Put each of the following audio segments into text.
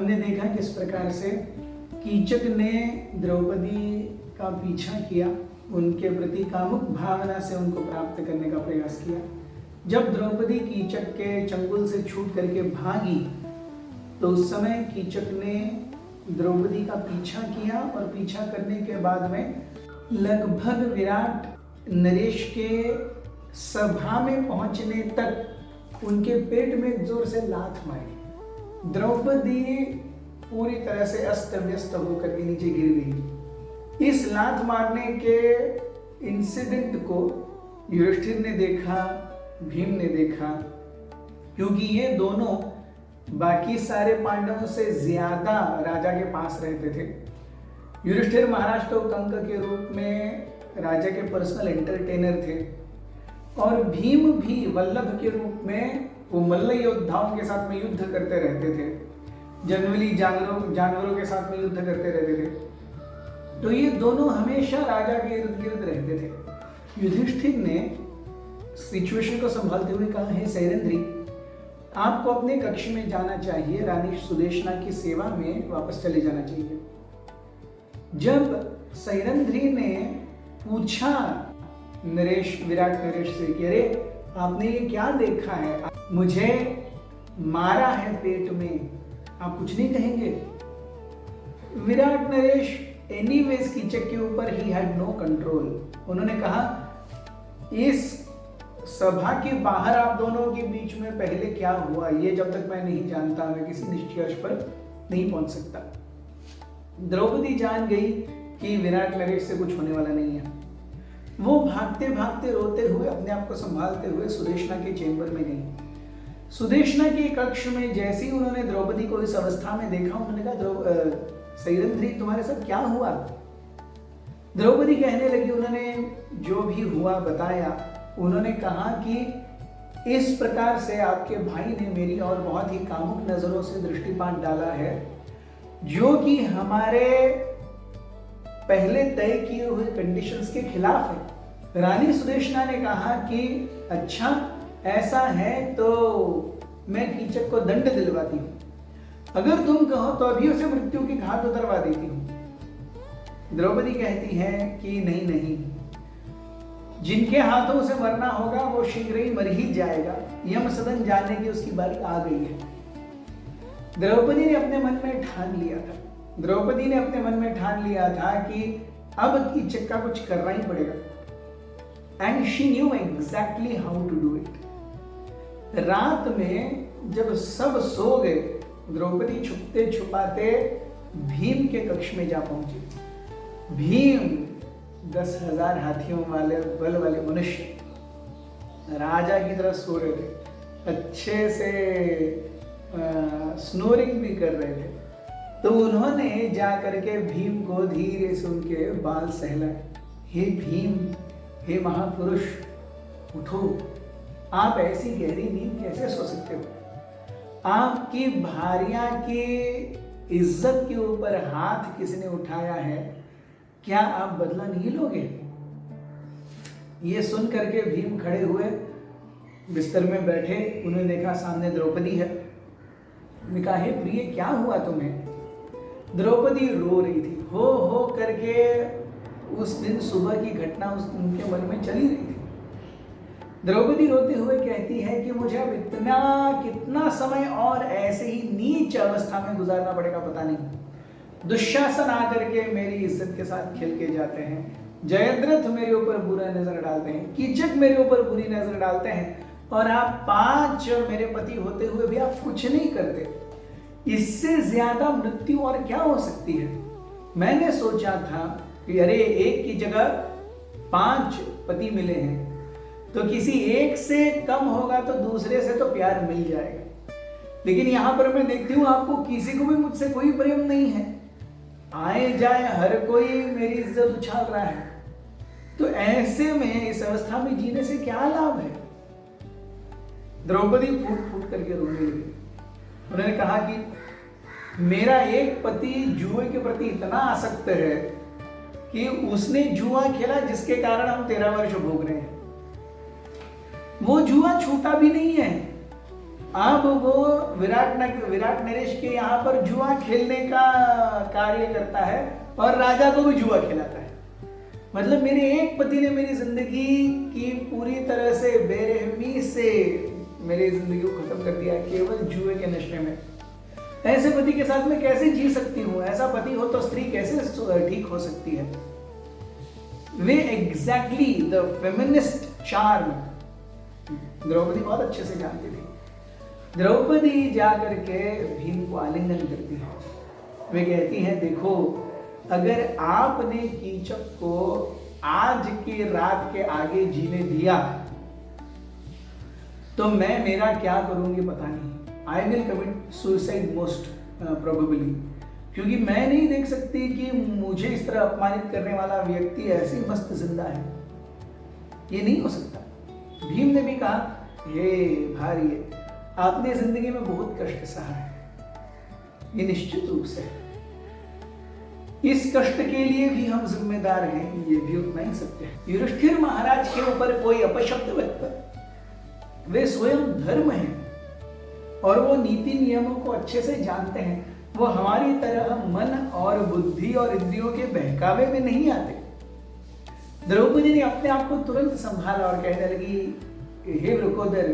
हमने देखा किस प्रकार से कीचक ने द्रौपदी का पीछा किया, उनके प्रति कामुक भावना से उनको प्राप्त करने का प्रयास किया। जब द्रौपदी कीचक के चंगुल से छूट करके भागी तो उस समय कीचक ने द्रौपदी का पीछा किया और पीछा करने के बाद में लगभग विराट नरेश के सभा में पहुंचने तक उनके पेट में जोर से लात मारी। द्रौपदी पूरी तरह से अस्त व्यस्त होकर के नीचे गिर गई। इस लात मारने के इंसिडेंट को युधिष्ठिर ने देखा, भीम ने देखा, क्योंकि ये दोनों बाकी सारे पांडवों से ज्यादा राजा के पास रहते थे। युधिष्ठिर महाराज तो कंक के रूप में राजा के पर्सनल एंटरटेनर थे और भीम भी वल्लभ के रूप में वो मल्ल योद्धाओं के साथ में युद्ध करते रहते थे, जंगली जानवरों के साथ में युद्ध करते रहते थे। तो ये दोनों हमेशा राजा के इर्द गिर्द रहते थे। युधिष्ठिर ने सिचुएशन को संभालते हुए कहा, हे सैरंध्री, आपको अपने कक्ष में जाना चाहिए, रानी सुदेशना की सेवा में वापस चले जाना चाहिए। जब सैरंध्री ने पूछा विराट नरेश से कि अरे आपने ये क्या देखा है, मुझे मारा है पेट में, आप कुछ नहीं कहेंगे? विराट नरेश एनीवेज कीचक के ऊपर ही हैड नो कंट्रोल। उन्होंने कहा, इस सभा के बाहर आप दोनों के बीच में पहले क्या हुआ ये जब तक मैं नहीं जानता, मैं किसी निष्कर्ष पर नहीं पहुंच सकता। द्रौपदी जान गई कि विराट नरेश से कुछ होने वाला नहीं है। वो भागते भागते रोते हुए अपने आप को संभालते हुए सुदेशना के चेंबर में गई। सुदेशना के कक्ष में जैसे ही उन्होंने द्रौपदी को इस अवस्था में देखा, उन्होंने कहा, सैरंध्री तुम्हारे साथ क्या हुआ? द्रौपदी कहने लगी, उन्होंने जो भी हुआ बताया। उन्होंने कहा कि इस प्रकार से आपके भाई ने मेरी और बहुत ही कामुक नजरों से दृष्टिपात डाला है, जो कि हमारे पहले तय किए हुए कंडीशंस के खिलाफ है। रानी सुदेशना ने कहा कि अच्छा ऐसा है तो मैं कीचक को दंड दिलवाती हूँ, अगर तुम कहो तो अभी उसे मृत्यु की घात उतरवा देती हूँ। द्रौपदी कहती है कि नहीं नहीं, जिनके हाथों से मरना होगा वो शीघ्र ही मर ही जाएगा, यम सदन जाने की उसकी बारी आ गई है। द्रौपदी ने अपने मन में ठान लिया था कि अब कीचक का कुछ करना ही पड़ेगा। And she knew exactly how to do it. रात में जब सब सो गए, द्रौपदी छुपते छुपाते भीम के कक्ष में जा पहुंची। भीम 10,000 हाथियों वाले बल वाले मनुष्य राजा की तरह सो रहे थे, अच्छे से स्नोरिंग भी कर रहे थे। तो उन्होंने जा करके भीम को धीरे से उनके बाल सहलाए। हे भीम, हे महापुरुष, उठो, आप ऐसी गहरी नींद कैसे सो सकते हो? आपकी भार्या की इज्जत के ऊपर हाथ किसने उठाया है, क्या आप बदला नहीं लोगे? ये सुन करके भीम खड़े हुए, बिस्तर में बैठे, उन्होंने देखा सामने द्रौपदी है। उन्होंने कहा, हे प्रिय, क्या हुआ तुम्हें? द्रौपदी रो रही थी, हो करके उस दिन सुबह की घटना उनके मन में चली रही थी। द्रौपदी रोते हुए कहती है कि मुझे अब कितना समय और ऐसे ही नीच अवस्था में गुजारना पड़ेगा पता नहीं। दुशासन आकर के मेरी इज्जत के साथ खेल के जाते हैं, जयद्रथ मेरे ऊपर बुरा नजर डालते हैं, कीचक मेरे ऊपर बुरी नजर डालते हैं, और आप 5 मेरे पति होते हुए भी आप कुछ नहीं करते। इससे ज्यादा मृत्यु और क्या हो सकती है? मैंने सोचा था कि अरे एक की जगह 5 पति मिले हैं, तो किसी एक से कम होगा तो दूसरे से तो प्यार मिल जाएगा। लेकिन यहां पर मैं देखती हूं आपको किसी को भी मुझसे कोई प्रेम नहीं है, आए जाए हर कोई मेरी इज्जत उछाल रहा है। तो ऐसे में इस अवस्था में जीने से क्या लाभ है? द्रौपदी फूट फूट करके रोने लगी। उन्होंने कहा कि मेरा एक पति जुए के प्रति इतना आसक्त है कि उसने जुआ खेला, जिसके कारण हम 13 वर्ष भोग रहे हैं। वो जुआ छूटा भी नहीं है, अब वो विराट नरेश के यहाँ पर जुआ खेलने का कार्य करता है और राजा को भी जुआ खिलाता है। मतलब मेरे एक पति ने मेरी जिंदगी की पूरी तरह से बेरहमी से मेरी जिंदगी को खत्म कर दिया केवल जुए के नशे में। ऐसे पति के साथ मैं कैसे जी सकती हूँ? ऐसा पति हो तो स्त्री कैसे ठीक हो सकती है? वे exactly the feminist charm Draupadi बहुत अच्छे से जानती थी। द्रौपदी जाकर के भीम को आलिंगन करती है। वे कहती हैं, देखो अगर आपने कीचक को आज की रात के आगे जीने दिया तो मैं मेरा क्या करूंगी पता नहीं। I will commit suicide most probably, क्योंकि मैं नहीं देख सकती कि मुझे इस तरह अपमानित करने वाला व्यक्ति ऐसी मस्त जिंदा है। ये नहीं हो सकता। भीम ने भी कहा, हे भाई आपने जिंदगी में बहुत कष्ट सहा है, ये निश्चित रूप से है। इस कष्ट के लिए भी हम जिम्मेदार हैं, ये भी उतना ही सत्य है। युधिष्ठिर महाराज के ऊपर कोई अपशब्द व्यक्त, वे स्वयं धर्म हैं और वो नीति नियमों को अच्छे से जानते हैं। वो हमारी तरह मन और बुद्धि और इंद्रियों के बहकावे में नहीं आते। द्रौपदी ने अपने आप को तुरंत संभाला और कहने लगी, हे वृकोदर,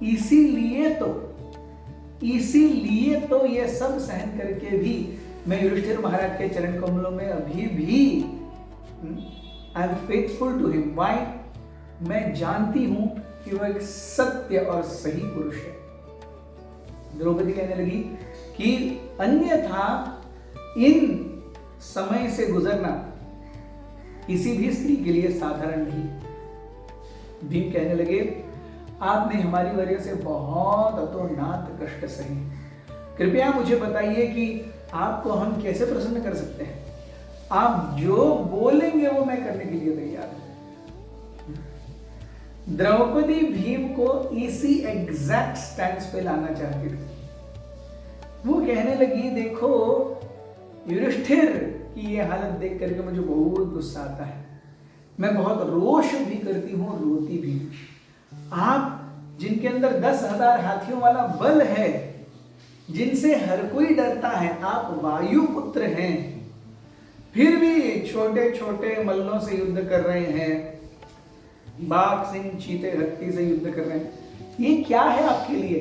इसीलिए तो ये सब सहन करके भी मैं युधिष्ठिर महाराज के चरण कमलों में अभी भी I am faithful to him. Why? मैं जानती हूं कि वो एक सत्य और सही पुरुष है। द्रौपदी कहने लगी कि अन्यथा इन समय से गुजरना किसी भी स्त्री के लिए साधारण नहीं। भीम कहने लगे, आपने हमारी वजह से बहुत अतोनात कष्ट सहे। कृपया मुझे बताइए कि आपको हम कैसे प्रसन्न कर सकते हैं। आप जो बोलेंगे वो मैं करने के लिए तैयार हूं। द्रौपदी भीम को इसी एग्जैक्ट स्टैंड पे लाना चाहती थी। वो कहने लगी, देखो युधिष्ठिर की ये हालत देख करके मुझे बहुत गुस्सा आता है। मैं बहुत रोष भी करती हूँ, रोती भी। आप जिनके अंदर 10,000 हाथियों वाला बल है, जिनसे हर कोई डरता है, आप वायुपुत्र हैं, फिर भी छोटे छोटे मल्लों से युद्ध कर रहे हैं, बाघ सिंह चीते हत्ती से युद्ध कर रहे हैं। ये क्या है आपके लिए?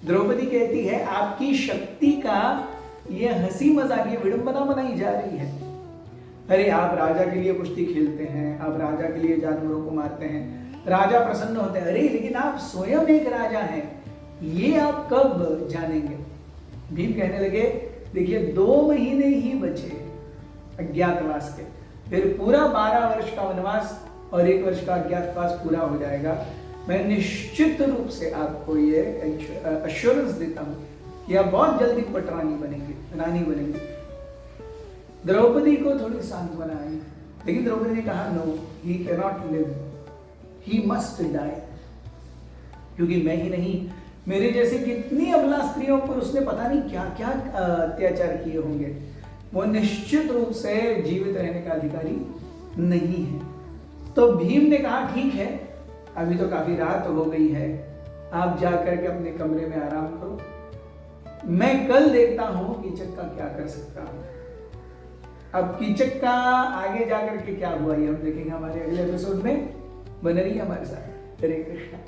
द्रौपदी कहती है, आपकी शक्ति का ये हंसी मजाक, ये विडंबना बनाई जा रही है। अरे आप राजा के लिए कुश्ती खेलते हैं, आप राजा के लिए जानवरों को मारते हैं, राजा प्रसन्न होते हैं। अरे लेकिन आप स्वयं एक राजा हैं, ये आप कब जानेंगे? भीम कहने लगे, देखिए 2 महीने ही बचे अज्ञातवास के, फिर पूरा 12 वर्ष का वनवास और 1 वर्ष का अज्ञातवास पूरा हो जाएगा। मैं निश्चित रूप से आपको ये एश्योरेंस देता हूं कि आप बहुत जल्दी पटरानी बनेंगे, रानी बनेंगे। द्रौपदी को थोड़ी सांत्वना आई, लेकिन द्रौपदी ने कहा, no, he can not live, he must die. क्योंकि मैं ही नहीं, मेरे जैसे कितनी अबला स्त्रियों पर उसने पता नहीं क्या क्या अत्याचार किए होंगे। वो निश्चित रूप से जीवित रहने का अधिकारी नहीं है। तो भीम ने कहा, ठीक है, अभी तो काफी रात हो गई है, आप जाकर के अपने कमरे में आराम करो, मैं कल देखता हूं कीचक का क्या कर सकता हूं। अब कीचक का आगे जाकर के क्या हुआ ये हम देखेंगे हमारे अगले एपिसोड में। बने रहिए हमारे साथ। हरे कृष्णा।